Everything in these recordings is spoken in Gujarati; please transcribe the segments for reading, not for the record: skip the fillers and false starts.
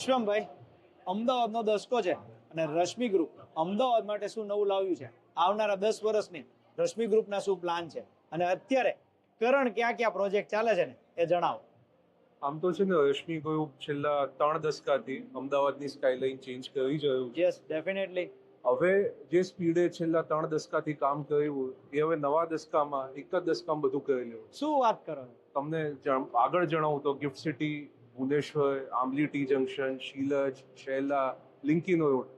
વિશ્વમભાઈ, અમદાવાદનો દસકો છે અને રશ્મિ ગ્રુપ અમદાવાદ માટે શું નવું લાવ્યું છે? આવનારા 10 વર્ષની રશ્મિ ગ્રુપના શું પ્લાન છે અને અત્યારે કરણ ક્યાં ક્યાં પ્રોજેક્ટ ચાલે છે ને એ જણાવો. આમ તો છે ને રશ્મિ ગ્રુપ છેલ્લા 3 દશકાથી અમદાવાદની સ્કાયલાઇન ચેન્જ કરી રહ્યું છે. Yes, definitely. હવે જે સ્પીડે છેલ્લા 3 દશકાથી કામ કર્યું એ હવે નવા દશકામાં એક જ દશકામાં બધું કરી લેવું. શું વાત કરો છો? તમને આગળ જણાવું તો gift city, Bhubaneswar, Ambli T junction, Shilaj, Shaila, linking road,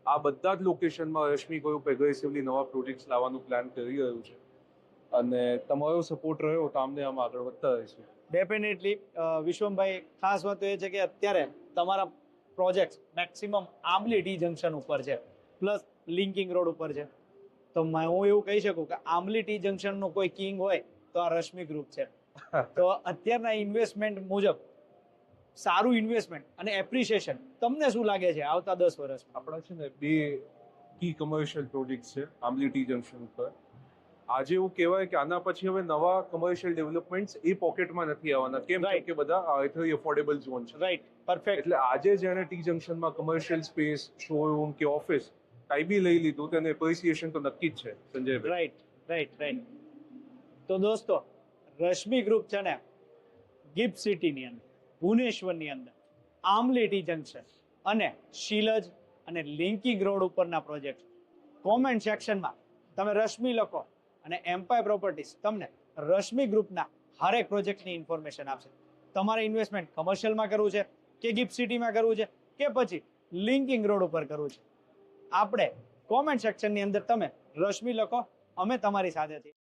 આ બધા જ લોકેશનમાં રશ્મિ ગ્રુપ એગ્રેસિવલી નવા પ્રોજેક્ટ્સ લાવવાનું પ્લાન કરી રહ્યું છે અને તમારો સપોર્ટ રહ્યો તો આમને આમ આગળ વધતા રહીશું. ડેફિનેટલી. વિશ્વમભાઈ, ખાસ વાત એ છે કે અત્યારે તમારા પ્રોજેક્ટ મેક્સિમમ આંબલી ટી જંકશન ઉપર છે, પ્લસ લિંકિંગ રોડ ઉપર છે. તો હું એવું કહી શકું કે આંબલી ટી જંકશનનો કોઈ કિંગ હોય તો આ રશ્મિ ગ્રુપ છે. તો અત્યારના ઇન્વેસ્ટમેન્ટ મુજબ સારું ઇન્વેસ્ટમેન્ટ અને એપ્રિસિએશન તમને શું લાગે છે આવતા 10 વર્ષમાં? આપણા છે ને 2 કી કમર્શિયલ પ્રોજેક્ટ છે આંબલી ટી જંકશન ઉપર. આજે એવું કહેવાય કે આના પછી હવે નવા કમર્શિયલ ડેવલપમેન્ટ્સ એ પોકેટમાં નથી આવવાના. કેમ? કે બધા આર્થરી અફોર્ડેબલ ઝોન છે. Right, perfect. એટલે આજે જેને ટી જંકશનમાં કમર્શિયલ સ્પેસ, શોરૂમ કે ઓફિસ કાંઈ બી લઈ લીધું તેને એપ્રિસિએશન તો નક્કી જ છે. સંજયભાઈ, રાઈટ રાઈટ રાઈટ. તો દોસ્તો, રશ્મિ ગ્રુપ છે ને ગિફ્ટ સિટીની અંદર, ભુવનેશ્વરની અંદર, આંબલી ટી જંકશન અને શીલજ અને લિંકિંગ રોડ ઉપરના પ્રોજેક્ટ, કોમેન્ટ સેક્શનમાં તમે રશ્મિ લખો અને એમ્પાયર પ્રોપર્ટીઝ તમને રશ્મિ ગ્રુપના હરેક પ્રોજેક્ટની ઇન્ફોર્મેશન આપશે. તમારે ઇન્વેસ્ટમેન્ટ કમર્શિયલમાં કરવું છે કે ગિફ્ટ સિટીમાં કરવું છે કે પછી લિંકિંગ રોડ ઉપર કરવું છે, આપણે કોમેન્ટ સેક્શનની અંદર તમે રશ્મિ લખો, અમે તમારી સાથે છીએ.